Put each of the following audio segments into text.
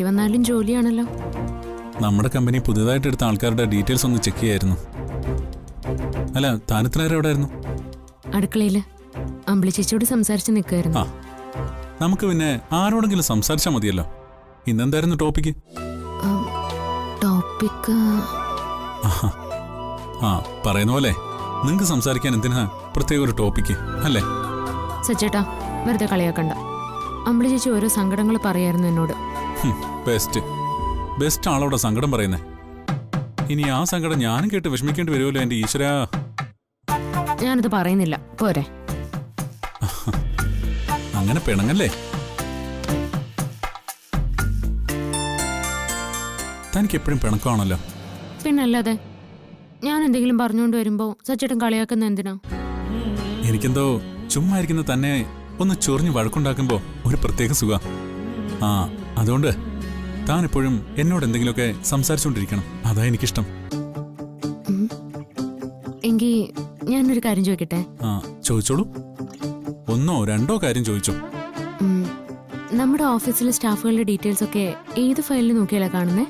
വീട്ടിൽ വന്നാലും ജോലിയാണല്ലോ. നമ്മുടെ കമ്പനി പുതിയതായിട്ട് എടുത്ത ആൾക്കാരുടെ ഡീറ്റെയിൽസ് ഒന്ന് ചെക്ക് ചെയ്യായിരുന്നു. അല്ല, താനിത്ര നേരം എവിടെ ആയിരുന്നു? അടുക്കളയില് അമ്പിളി ചേച്ചിയോട് സംസാരിച്ച് നിൽക്കായിരുന്നു. ആ, നമുക്ക് പിന്നെ ആരോടെങ്കിലും സംസാരിച്ചാൽ മതിയല്ലോ. ഇന്നെന്തായിരുന്നു ടോപ്പിക്ക്? ടോപ്പിക്ക് ആ, പറയുന്ന പോലെ നിങ്ങക്ക് സംസാരിക്കാൻ എന്തിനാ പ്രത്യേക ഒരു ടോപ്പിക്ക് അല്ലേ? സച്ചേട്ടാ, വെറുതെ കളിയാക്കണ്ട. അമ്പിളി ചേച്ചി ഓരോ സങ്കടങ്ങൾ പറയായിരുന്നു എന്നോട്. ബെസ്റ്റ് ആളോടെ സങ്കടം പറയുന്നേ. ഇനി ആ സങ്കടം ഞാനും കേട്ട് വിഷമിക്കേണ്ടി വരുമല്ലോ എന്റെ ഈശ്വരാ. ഞാനത് പറയുന്നില്ല, പോരെ. അങ്ങനെ പിണങ്ങല്ലേ. തനിക്ക് എപ്പോഴും പിണക്കമാണല്ലോ. പിന്നല്ലാതെ ഞാൻ എന്തെങ്കിലും പറഞ്ഞുകൊണ്ട് വരുമ്പോ സച്ചേട്ടൻ കളിയാക്കുന്ന എന്തിനാ? എനിക്കെന്തോ ചുമ്മാ ഇരിക്കുന്ന തന്നെ ഒന്ന് ചൊറിഞ്ഞ് വഴക്കുണ്ടാക്കുമ്പോ ഒരു പ്രത്യേക സുഖ. ആ, അതുകൊണ്ട് താൻ എപ്പോഴും എന്നോട് എന്തെങ്കിലുമൊക്കെ സംസാരിച്ചുകൊണ്ടിരിക്കണം. അതാ എനിക്കിഷ്ടം. എങ്കി ഞാനൊരു കാര്യം ചോദിക്കട്ടെ? ആ, ചോദിച്ചോളൂ. ഒന്നോ രണ്ടോ കാര്യം ചോദിച്ചോ. നമ്മുടെ ഓഫീസിലെ സ്റ്റാഫുകളുടെ ഡീറ്റെയിൽസ് ഒക്കെ ഏത് ഫയലിൽ നോക്കിയാലാ കാണുന്നേ?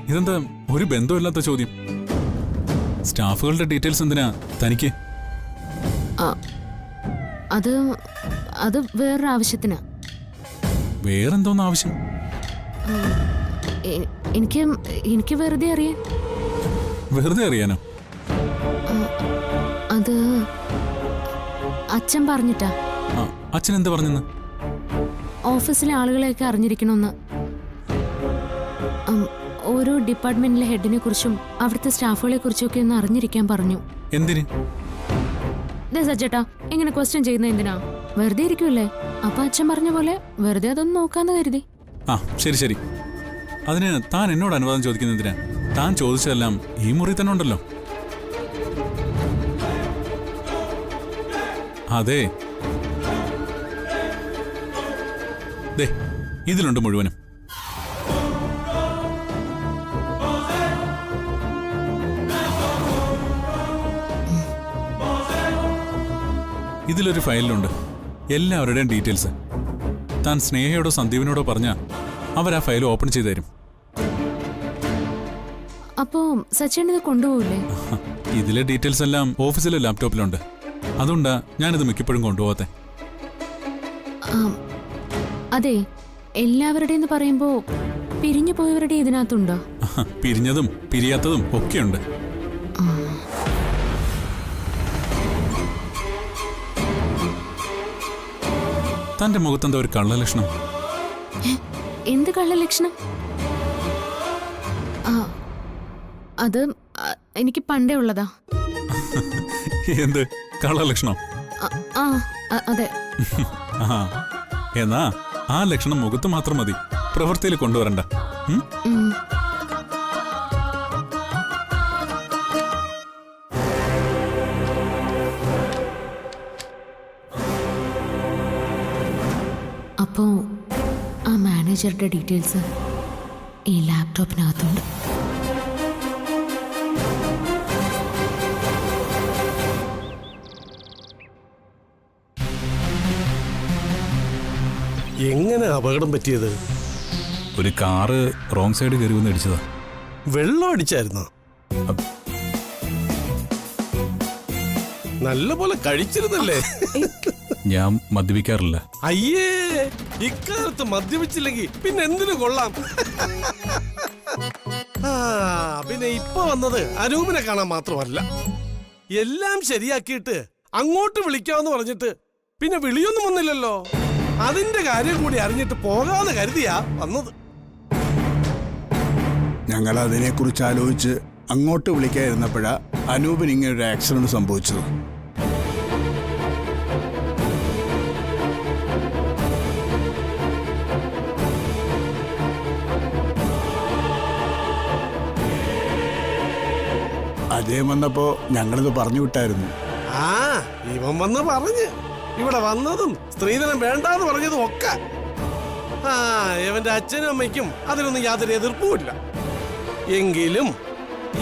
ഇതെന്താ ഒരു ബന്ധമില്ലാത്ത ചോദ്യം? സ്റ്റാഫുകളുടെ ഡീറ്റെയിൽസ് എന്തിനാ തനിക്ക്? അത് വേറൊരു ആവശ്യത്തിനാ. വേറെന്തോന്ന് ആവശ്യം? എനിക്ക് വെറുതെ അറിയാൻ. വെറുതെ അറിയാനോ? അത് അച്ഛൻ പറഞ്ഞിട്ടാ. അച്ഛൻ എന്താ പറഞ്ഞെന്ന്? ഓഫീസിലെ ആളുകളെയൊക്കെ അറിഞ്ഞിരിക്കണമെന്ന്. ഓരോ ഡിപ്പാർട്ട്മെന്റിലെ ഹെഡിനെ കുറിച്ചും അവിടുത്തെ സ്റ്റാഫുകളെ കുറിച്ചും ഒക്കെ ഒന്ന് അറിഞ്ഞിരിക്കാൻ പറഞ്ഞു. എന്തിന്? സച്ചേട്ടാ, ഇങ്ങനെ ക്വസ്റ്റ്യൻ ചെയ്യുന്ന എന്തിനാ? വെറുതെ ഇരിക്കൂല്ലേ? അപ്പൊ അച്ഛൻ പറഞ്ഞ പോലെ വെറുതെ അതൊന്ന് നോക്കാന്ന് കരുതി. ആ, ശരി ശരി. അതിന് താൻ എന്നോട് അനുവാദം ചോദിക്കുന്ന എന്തിനാ? താൻ ചോദിച്ചതെല്ലാം ഈ മുറി തന്നെ ഉണ്ടല്ലോ. അതെ, ദേ ഇതിലുണ്ട് മുഴുവനും. ഇതിലൊരു ഫയലിലുണ്ട് എല്ലാവരുടെയും ഡീറ്റെയിൽസ്. താൻ സ്നേഹയോടോ സന്ദീപിനോടോ പറഞ്ഞാൽ അവർ ആ ഫയൽ ഓപ്പൺ ചെയ്തു തരും. അപ്പോ സച്ചിൻ ഇത് കൊണ്ടുപോകില്ലേ? ഇതിലെ ഡീറ്റെയിൽസ് എല്ലാം ഓഫീസിലെ ലാപ്ടോപ്പിലുണ്ട്. അതുകൊണ്ടാ ഞാനിത് മിക്കപ്പോഴും കൊണ്ടുപോകാത്തെ. അതെ, എല്ലാവരുടെയെന്ന് പറയുമ്പോ പിരിഞ്ഞു പോയവരുടെ ഇതിനകത്തുണ്ടോ? പിരിഞ്ഞതും പിരിയാത്തതും ഒക്കെയുണ്ട്. തന്റെ മുഖത്തെന്താ ഒരു കള്ളലക്ഷണം? എന്ത് കള്ളലക്ഷണം? അത് എനിക്ക് പണ്ടേ ഉള്ളതാ. എന്ത് കള്ളലക്ഷണം? അതെ. എന്നാ ആ ലക്ഷണം മുഖത്ത് മാത്രം മതി, പ്രവൃത്തിയിൽ കൊണ്ടുവരണ്ട. അപ്പോ ആ മാനേജറുടെ ഡീറ്റെയിൽസ് ഈ ലാപ്ടോപ്പിനകത്തുണ്ട്. എങ്ങനെ അപകടം പറ്റിയത്? ഒരു കാറ് റോങ് സൈഡ് കയറി വന്ന് ഇടിച്ചതാ. വെള്ളം അടിച്ചായിരുന്നോ? നല്ലപോലെ കഴിച്ചിരുന്നല്ലേ? ഞാൻ മദ്യപിക്കാറില്ല. അയ്യേ, ഇക്കാലത്ത് മദ്യപിച്ചില്ലെങ്കിൽ പിന്നെ എന്തിനു കൊള്ളാം. പിന്നെ ഇപ്പൊ വന്നത് അനൂപിനെ കാണാൻ മാത്രമല്ല, എല്ലാം ശരിയാക്കിയിട്ട് അങ്ങോട്ട് വിളിക്കാമെന്ന് പറഞ്ഞിട്ട് പിന്നെ വിളിയൊന്നും വന്നില്ലല്ലോ. അതിന്റെ കാര്യം കൂടി അറിഞ്ഞിട്ട് പോകാന്ന് കരുതിയാ വന്നത്. ഞങ്ങൾ അതിനെക്കുറിച്ച് ആലോചിച്ച് അങ്ങോട്ട് വിളിക്കാതിരുന്നപ്പോഴാ അനൂപിന് ഇങ്ങനെ ഒരു ആക്സിഡന്റ് സംഭവിച്ചത്. അദ്ദേഹം വന്നപ്പോ ഞങ്ങളിത് പറഞ്ഞു വിട്ടായിരുന്നു. ഇവൻ വന്ന് പറഞ്ഞ് ഇവിടെ വന്നതും സ്ത്രീധനം വേണ്ടാന്ന് പറഞ്ഞതും ഒക്കെ. ഇവന്റെ അച്ഛനും അമ്മയ്ക്കും അതിനൊന്നും യാതൊരു എതിർപ്പുമില്ല. എങ്കിലും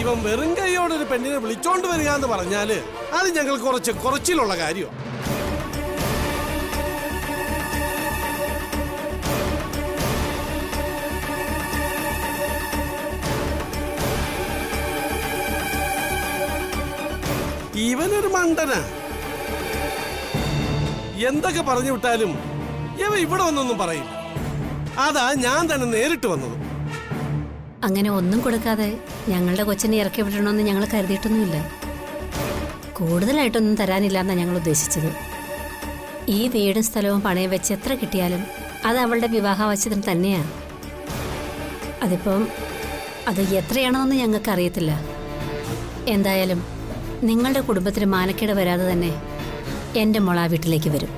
ഇവൻ വെറും കൈയോടൊരു പെണ്ണിനെ വിളിച്ചോണ്ട് വരിക എന്ന് പറഞ്ഞാല് അത് ഞങ്ങൾ കുറച്ചിലുള്ള കാര്യമാണ്. ഇവനൊരു മണ്ടനാ. എന്തൊക്കെ പറഞ്ഞു വിട്ടാലും ഇവ ഇവിടെ ഒന്നൊന്നും പറയില്ല. അതാ ഞാൻ തന്നെ നേരിട്ട് വന്നത്. അങ്ങനെ ഒന്നും കൊടുക്കാതെ ഞങ്ങളുടെ കൊച്ചിനെ ഇറക്കി വിടണമെന്ന് ഞങ്ങൾ കരുതിയിട്ടൊന്നുമില്ല. കൂടുതലായിട്ടൊന്നും തരാനില്ലെന്നാണ് ഞങ്ങൾ ഉദ്ദേശിച്ചത്. ഈ വീടും സ്ഥലവും പണയം വെച്ച് എത്ര കിട്ടിയാലും അത് അവളുടെ വിവാഹാവശ്യത്തിന് തന്നെയാണ്. അതിപ്പം അത് എത്രയാണെന്നൊന്നും ഞങ്ങൾക്ക് അറിയത്തില്ല. എന്തായാലും നിങ്ങളുടെ കുടുംബത്തിന് മാനക്കേട് വരാതെ തന്നെ എൻ്റെ മോൾ ആ വീട്ടിലേക്ക് വരും.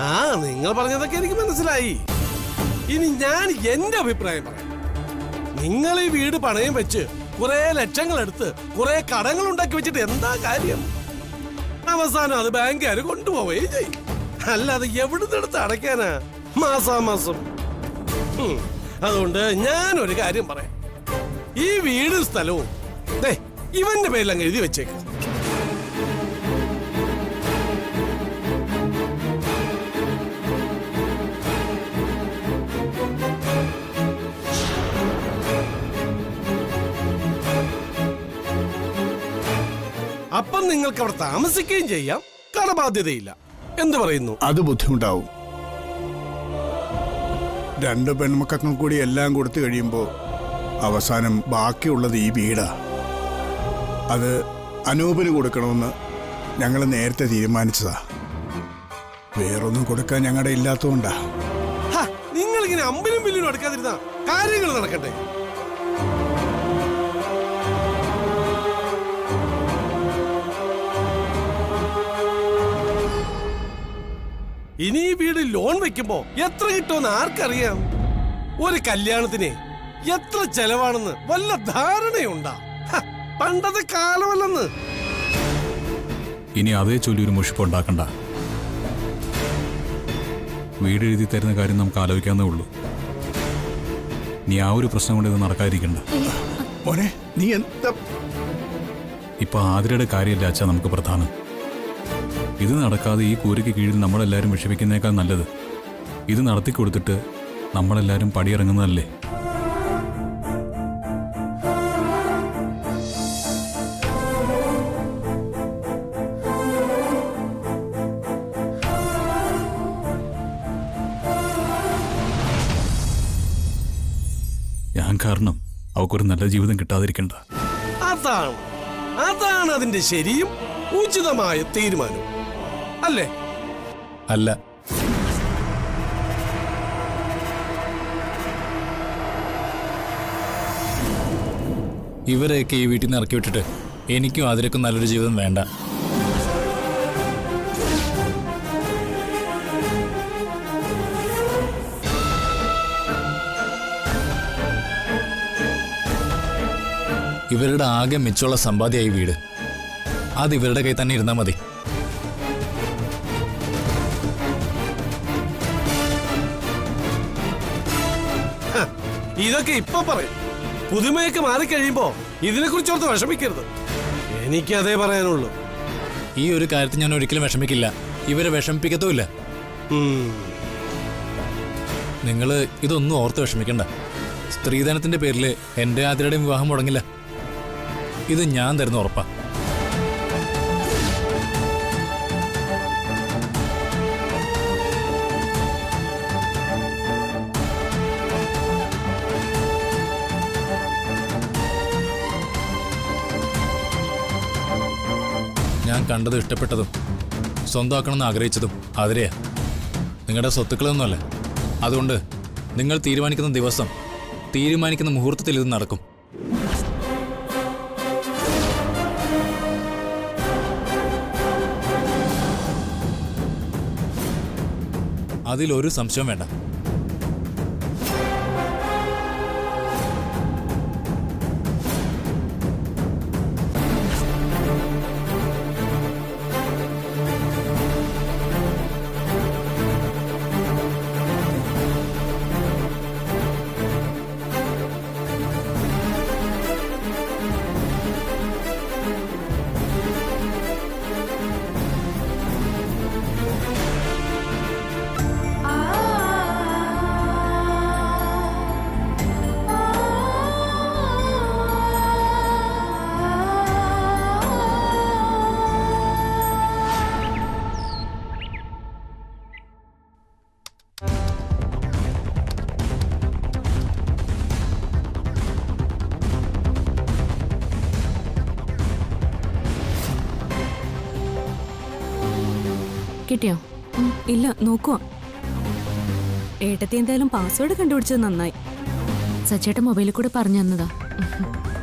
ആ, നിങ്ങൾ പറഞ്ഞതൊക്കെ എനിക്ക് മനസ്സിലായി. ഇനി ഞാൻ എന്റെ അഭിപ്രായം പറയാം. നിങ്ങൾ ഈ വീട് പണയം വെച്ച് കുറെ ലക്ഷങ്ങൾ എടുത്ത് കുറെ കടങ്ങൾ ഉണ്ടാക്കി വെച്ചിട്ട് എന്താ കാര്യം? അവസാനം അത് ബാങ്കുകാർ കൊണ്ടുപോവുകയും ചെയ്യും. അല്ലാതെ എവിടുന്ന് എടുത്ത് അടയ്ക്കാനാ മാസാമാസം? അതുകൊണ്ട് ഞാനൊരു കാര്യം പറയാം. ഈ വീടും സ്ഥലവും ഇവന്റെ പേരിൽ അങ്ങ് എഴുതി വെച്ചേക്ക്. അപ്പം നിങ്ങൾക്ക് അവിടെ താമസിക്കുകയും ചെയ്യാം, കടബാധ്യതയില്ല. എന്ത് പറയുന്നു? അത് ബുദ്ധിമുട്ടാവും. 2 പെൺമക്കൾക്കും കൂടി എല്ലാം കൊടുത്തു കഴിയുമ്പോൾ അവസാനം ബാക്കിയുള്ളത് ഈ വീടാ. അത് അനൂപിന് കൊടുക്കണമെന്ന് ഞങ്ങൾ നേരത്തെ തീരുമാനിച്ചതാ. വേറൊന്നും കൊടുക്കാൻ ഞങ്ങളുടെ ഇല്ലാത്തതുകൊണ്ടാ. നിങ്ങളിങ്ങനെ അമ്പിലും ബില്ലിനും എടുക്കാതിരുന്ന കാര്യങ്ങൾ നടക്കട്ടെ. ഇനി ഈ വീട് ലോൺ വെക്കുമ്പോ എത്ര കിട്ടുമെന്ന് ആർക്കറിയാം? ഒരു കല്യാണത്തിന് എത്ര ചെലവാണെന്ന് വല്ല ധാരണയുണ്ടാ? പണ്ടത്തെ കാലമല്ലെന്ന്. ഇനി അതേ ചൊല്ലി ഒരു മുഷിപ്പ് ഉണ്ടാക്കണ്ട. വീട് എഴുതി തരുന്ന കാര്യം നമുക്ക് ആലോചിക്കാവുന്നേ ഉള്ളൂ. നീ ആ ഒരു പ്രശ്നം കൊണ്ട് ഇത് നടക്കാതിരിക്കണ്ട. മോനെ, നീ എന്താ? ഇപ്പൊ ആതിരയുടെ കാര്യമല്ല അച്ഛാ നമുക്ക് പ്രധാനം. ഇത് നടക്കാതെ ഈ കൂരയ്ക്ക് കീഴിൽ നമ്മളെല്ലാവരും വിഷമിക്കുന്നേക്കാൾ നല്ലത് ഇത് നടത്തി കൊടുത്തിട്ട് നമ്മളെല്ലാവരും പടിയിറങ്ങുന്നതല്ലേ. ഞാൻ കാരണം അവക്കൊരു നല്ല ജീവിതം കിട്ടാതിരിക്കണ്ട. അതാണ് അതിന്റെ ശരിയും ഉചിതമായ തീരുമാനം അല്ലേ? അല്ല. ഇവരെയൊക്കെ ഈ വീട്ടിൽ നിന്ന് ഇറക്കി വിട്ടിട്ട് എനിക്കും അതിലേക്കും നല്ലൊരു ജീവിതം വേണ്ട. ഇവരുടെ ആകെ മിച്ചമുള്ള സമ്പാദ്യമായി വീട്. അത് ഇവരുടെ കയ്യിൽ തന്നെ ഇരുന്നാൽ മതി. ഇതൊക്കെ ഇപ്പൊ പറയും. പുതുമയൊക്കെ മാറിക്കഴിയുമ്പോ ഇതിനെ കുറിച്ച് ഓർത്ത് വിഷമിക്കരുത്. എനിക്ക് അതേ പറയാനുള്ളൂ. ഈ ഒരു കാര്യത്തിൽ ഞാൻ ഒരിക്കലും വിഷമിക്കില്ല. ഇവരെ വിഷമിപ്പിക്കത്തുമില്ല. നിങ്ങൾ ഇതൊന്നും ഓർത്ത് വിഷമിക്കണ്ട. സ്ത്രീധനത്തിന്റെ പേരിൽ എൻ്റെ ആതിരയുടെയും വിവാഹം മുടങ്ങില്ല. ഇത് ഞാൻ തരുന്ന ഉറപ്പാ. ഞാൻ കണ്ടതും ഇഷ്ടപ്പെട്ടതും സ്വന്തമാക്കണമെന്ന് ആഗ്രഹിച്ചതും ആതിരയാ. നിങ്ങളുടെ സ്വത്തുക്കളൊന്നുമല്ല. അതുകൊണ്ട് നിങ്ങൾ തീരുമാനിക്കുന്ന ദിവസം, തീരുമാനിക്കുന്ന മുഹൂർത്തത്തിൽ ഇത് നടക്കും. അതിലൊരു സംശയം വേണ്ട. കിട്ടിയോ? ഇല്ല, നോക്കുവാ. ഏട്ടത്തി എന്തായാലും പാസ്വേഡ് കണ്ടുപിടിച്ചത് നന്നായി. സച്ചേട്ടൻ മൊബൈലിൽ കൂടെ പറഞ്ഞു തന്നതാ.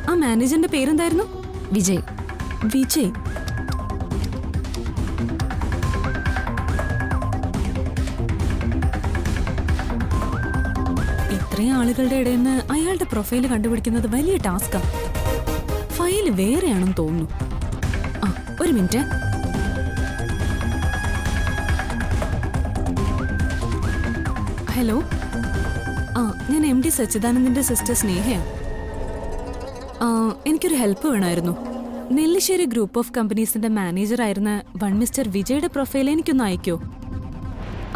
ആ മാനേജറിന്റെ പേരെന്തായിരുന്നു? വിജയ്. വിജയ്. ഇത്രയും ആളുകളുടെ ഇടയിൽ നിന്ന് അയാളുടെ പ്രൊഫൈല് കണ്ടുപിടിക്കുന്നത് വലിയ ടാസ്കാ. ഫയല് വേറെയാണെന്ന് തോന്നുന്നു. ആ, ഒരു മിനിറ്റ്. ഹലോ. ആ, ഞാൻ MD സച്ചിദാനന്ദന്റെ സിസ്റ്റർ സ്നേഹയാണ്. എനിക്കൊരു ഹെൽപ്പ് വേണമായിരുന്നു. നെല്ലിശ്ശേരി ഗ്രൂപ്പ് ഓഫ് കമ്പനീസിന്റെ മാനേജറായിരുന്ന വൺ മിസ്റ്റർ വിജയുടെ പ്രൊഫൈൽ എനിക്കൊന്ന് അയക്കോ?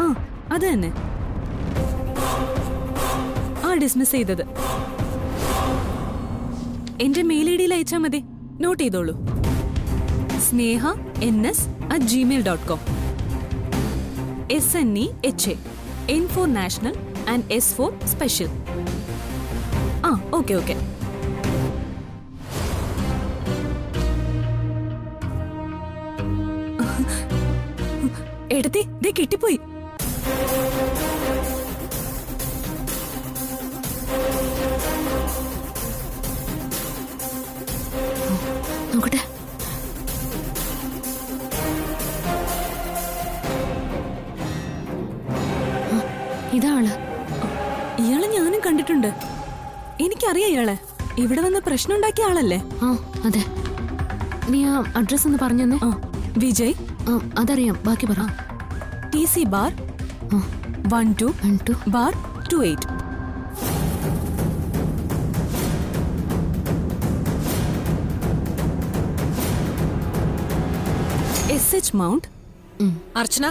ആ, അത് തന്നെ. ആ, ഡിസ്മിസ് ചെയ്തത്. എന്റെ മെയിൽ ID അയച്ചാൽ മതി. നോട്ട് ചെയ്തോളൂ. sneha@gmail.com. SNEHA. N for national and S for special. ആ, ഓക്കെ ഓക്കെ. എടുത്തി ദേ കിട്ടിപ്പോയി. നോക്കട്ടെ. ഇതാള്. ഇയാളെ ഞാനും കണ്ടിട്ടുണ്ട്. എനിക്കറിയാം ഇയാളെ. ഇവിടെ വന്ന് പ്രശ്നം ഉണ്ടാക്കിയ ആളല്ലേ? ആ, അതെ. നീ ആ അഡ്രസ് ഒന്ന് പറഞ്ഞു തന്നെ. ആ, വിജയ്. അതറിയാം, ബാക്കി പറ. TC bar 12 bar 28. SH mount. Archana,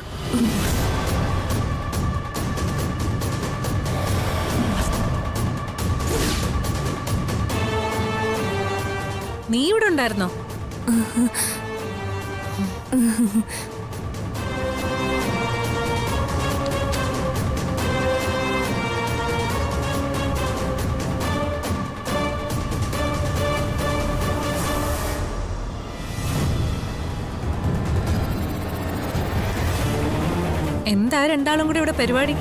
നീ ഇവിടെ ഉണ്ടായിരുന്നോ? എന്താ രണ്ടാളും കൂടി ഇവിടെ പരിപാടി?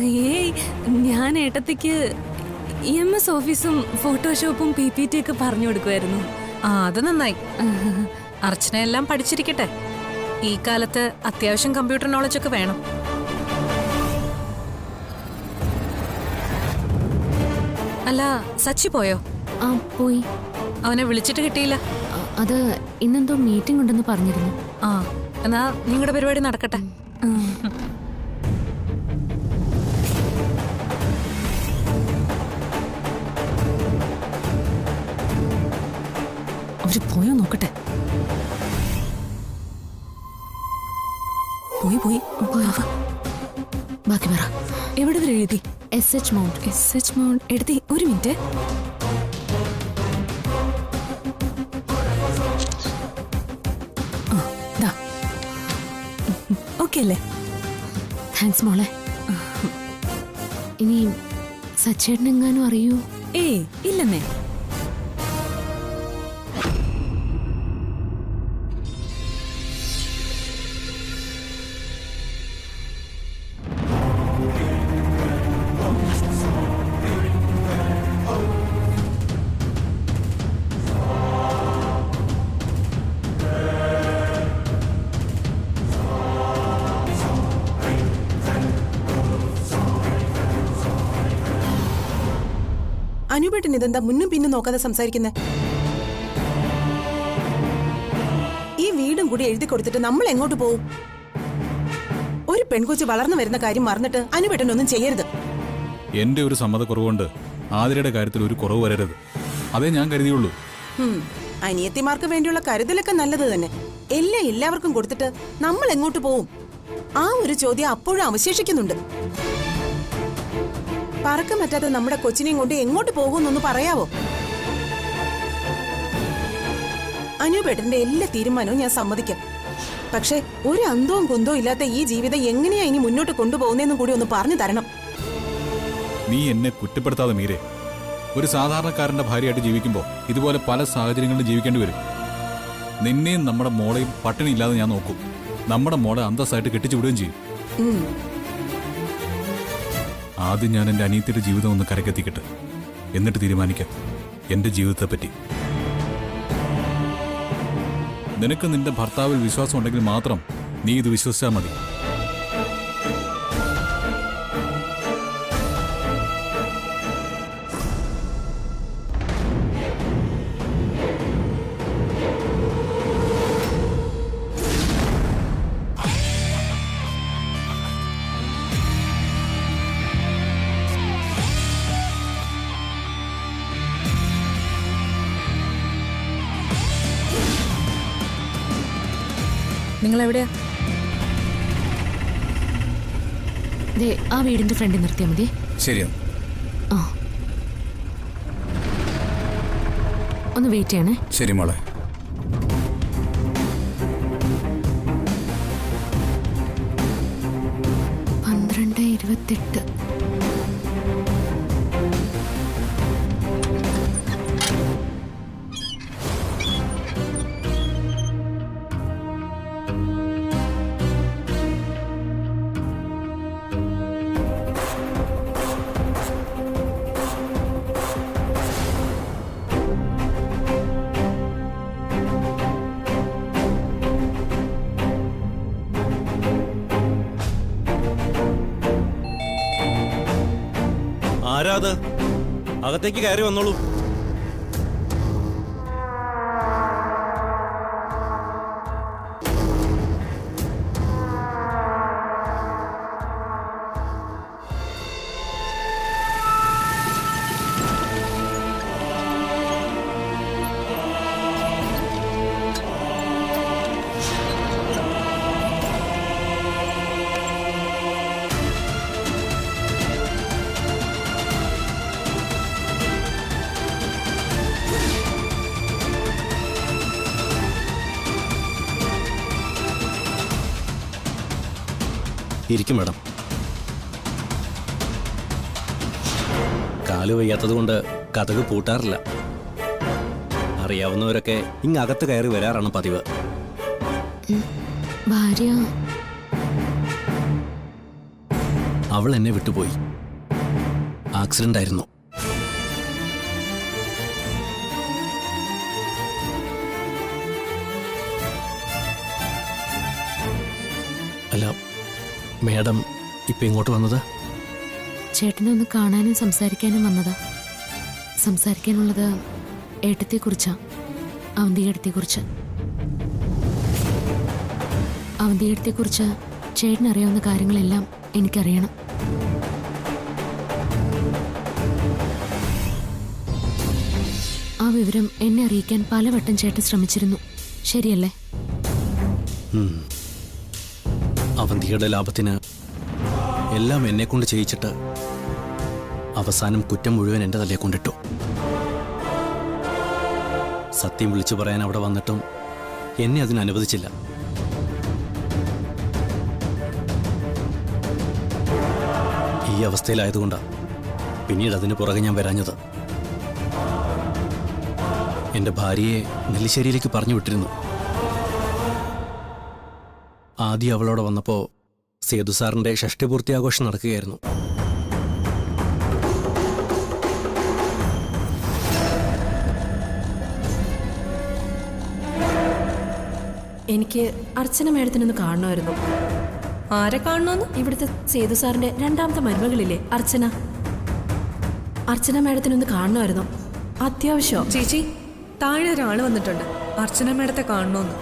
ഏയ്, ഞാൻ ഏട്ടത്തിക്ക് EMS ഓഫീസും ഫോട്ടോഷോപ്പും PPT ഒക്കെ പറഞ്ഞു കൊടുക്കുമായിരുന്നു. ആ, അത് നന്നായി. അർച്ചന എല്ലാം പഠിച്ചിരിക്കട്ടെ. ഈ കാലത്ത് അത്യാവശ്യം കമ്പ്യൂട്ടർ നോളജ് ഒക്കെ വേണം. അല്ല, സച്ചി പോയോ? ആ, പോയി. അവനെ വിളിച്ചിട്ട് കിട്ടിയില്ല. അത് ഇന്നെന്തോ മീറ്റിംഗ് ഉണ്ടെന്ന് പറഞ്ഞിരുന്നു. ആ, എന്നാ നിങ്ങളുടെ പരിപാടി നടക്കട്ടെ. അവര് പോയോ നോക്കട്ടെ. പോയി. ബാക്കി പറ. എവിടെ വരെ എഴുതി? SH mount. SH mount. എടുത്തി, ഒരു മിനിറ്റ്. ഓക്കെ അല്ലേ? താങ്ക്സ് മോളെ. ഇനി സച്ചേട്ടനെങ്ങാനും അറിയൂ? ഏയ്, ഇല്ലെന്നേ. അനുപേട്ടൻ ഇതെന്താ മുന്നും പിന്നും നോക്കാതെ സംസാരിക്കുന്നേ? ഈ വീടും കൂടി എഴുതി കൊടുത്തിട്ട് നമ്മൾ എങ്ങോട്ട് പോവും? ഒരു പെൺകൊച്ച് വളർന്നു വരുന്ന കാര്യം മറന്നിട്ട് അനുപേട്ടൻ ഒന്നും ചെയ്യരുത്. എന്റെ ഒരു സമ്മതക്കുറവുകൊണ്ട് ആതിരയുടെ കാര്യത്തിൽ ഒരു കുറവ് വരരുത്. അതേ ഞാൻ കരുതിയുള്ളൂ. അനിയത്തിമാർക്ക് വേണ്ടിയുള്ള കരുതലൊക്കെ നല്ലത് തന്നെ. എല്ലാം എല്ലാവർക്കും കൊടുത്തിട്ട് നമ്മൾ എങ്ങോട്ട് പോവും? ആ ഒരു ചോദ്യം അപ്പോഴും അവശേഷിക്കുന്നുണ്ട്. പറക്കം പറ്റാത്ത നമ്മുടെ കൊച്ചിനെയും കൊണ്ട് എങ്ങോട്ട് പോകുമെന്നൊന്ന് പറയാവോ? അനുപേട്ടന്റെ എല്ലാ തീരുമാനവും ഞാൻ സമ്മതിക്കാം. പക്ഷെ ഒരു അന്തവും കുന്തവും ഇല്ലാത്ത ഈ ജീവിതം എങ്ങനെയാ ഇനി മുന്നോട്ട് കൊണ്ടുപോകുന്നതെന്നും കൂടി ഒന്ന് പറഞ്ഞു തരണം. നീ എന്നെ കുറ്റപ്പെടുത്താതെ മീരെ. ഒരു സാധാരണക്കാരന്റെ ഭാര്യയായിട്ട് ജീവിക്കുമ്പോൾ ഇതുപോലെ പല സാഹചര്യങ്ങളിലും ജീവിക്കേണ്ടി വരും. നിന്നെയും നമ്മുടെ മോളെയും പട്ടിണി ഇല്ലാതെ ഞാൻ നോക്കും. നമ്മുടെ മോളെ അന്തസ്സായിട്ട് കെട്ടിച്ചു വിടുകയും ചെയ്യും. ഉം. ആദ്യം ഞാൻ എൻ്റെ അനിയത്തിയുടെ ജീവിതം ഒന്ന് കരക്കെത്തിക്കട്ടെ, എന്നിട്ട് തീരുമാനിക്കാം എൻ്റെ ജീവിതത്തെപ്പറ്റി. നിനക്ക് നിന്റെ ഭർത്താവിൽ വിശ്വാസം ഉണ്ടെങ്കിൽ മാത്രം നീ ഇത് വിശ്വസിച്ചാൽ മതി. നിങ്ങൾ എവിടെയാ? ദേ ആ വീടിന്റെ ഫ്രണ്ടിൽ നിർത്തിയാൽ മതി. ശരിയാ. ആ ഒന്ന് വെയിറ്റ് ചെയ്യണേ. ശരി മോളെ. പന്ത്രണ്ട് 28. ആരാത്? അകത്തേക്ക് കയറി വന്നോളൂ. ഇരിക്കും മാഡം. കാല് വയ്യാത്തത് കൊണ്ട് കതക് പൂട്ടാറില്ല. അറിയാവുന്നവരൊക്കെ ഇങ്ങകത്ത് കയറി വരാറാണ് പതിവ്. ഭാര്യ അവൾ എന്നെ വിട്ടുപോയി. ആക്സിഡന്റ് ആയിരുന്നു. അല്ല മേഡം ഇപ്പൊ ഇങ്ങോട്ട് വന്നത്? ചേട്ടനെ ഒന്ന് കാണാനും സംസാരിക്കാനും വന്നതാ. സംസാരിക്കാനുള്ളത് ഏട്ടത്തെക്കുറിച്ചാ, അവന്തിയേട്ടത്തെക്കുറിച്ച്. അവന്തിയേട്ടത്തെക്കുറിച്ച് ചേട്ടനറിയാവുന്ന കാര്യങ്ങളെല്ലാം എനിക്കറിയണം. ആ വിവരം എന്നെ അറിയിക്കാൻ പലവട്ടം ചേട്ടൻ ശ്രമിച്ചിരുന്നു. ശരിയല്ലേ? അവന്തിയുടെ ലാഭത്തിന് എല്ലാം എന്നെ കൊണ്ട് ചെയ്യിച്ചിട്ട് അവസാനം കുറ്റം മുഴുവൻ എൻ്റെ തലയെ കൊണ്ടിട്ടു. സത്യം വിളിച്ചു പറയാൻ അവിടെ വന്നിട്ടും എന്നെ അതിന് അനുവദിച്ചില്ല. ഈ അവസ്ഥയിലായതുകൊണ്ടാണ് പിന്നീട് അതിന് പുറകെ ഞാൻ വരാഞ്ഞത്. എൻ്റെ ഭാര്യയെ നെല്ലിശ്ശേരിയിലേക്ക് പറഞ്ഞു വിട്ടിരുന്നു. ആദ്യം അവളോട് വന്നപ്പോൾ സേതു സാറിൻ്റെ ഷഷ്ടിപൂർത്തി ആഘോഷം നടക്കുകയായിരുന്നു. എനിക്ക് അർച്ചന മേഡത്തിനൊന്ന് കാണണമായിരുന്നു. ആരെ കാണണമെന്ന്? ഇവിടുത്തെ സേതു സാറിന്റെ രണ്ടാമത്തെ മരുമകളില്ലേ അർച്ചന. അർച്ചന മേഡത്തിനൊന്ന് കാണണമായിരുന്നു, അത്യാവശ്യം. ചേച്ചി, താഴെ ഒരാള് വന്നിട്ടുണ്ട്. അർച്ചന മേഡത്തെ കാണണമെന്ന്.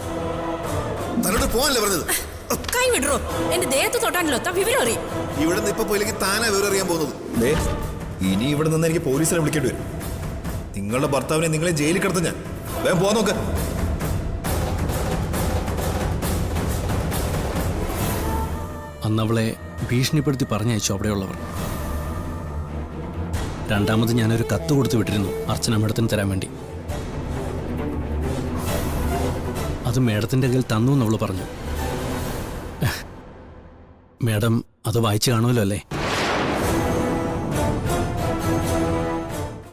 കൈ വിടറോ, എന്റെ ദേഹത്ത് തൊട്ടാണല്ലോ താൻ വിവരം അറിയും. ഇവിടെ നിന്ന് ഇപ്പൊ പോയില്ലെങ്കിൽ താനാ വിവരം അറിയാൻ പോകുന്നത്. ഇനി ഇവിടെ നിന്ന് എനിക്ക് പോലീസിനെ വിളിക്കേണ്ടി വരും. നിങ്ങളുടെ ഭർത്താവിനെ നിങ്ങളെ ജയിലിൽ കിടത്തും ഞാൻ. വേഗം പോവാൻ നോക്ക്. അന്നവളെ ഭീഷണിപ്പെടുത്തി പറഞ്ഞയച്ചു അവിടെയുള്ളവർ. രണ്ടാമത് ഞാനൊരു കത്ത് കൊടുത്തു വിട്ടിരുന്നു അർച്ചന മേഡത്തിന് തരാൻ വേണ്ടി. അത് മേഡത്തിൻ്റെ കയ്യിൽ തന്നു എന്നവൾ പറഞ്ഞു. മേഡം അത് വായിച്ചു കാണുമല്ലോ അല്ലേ?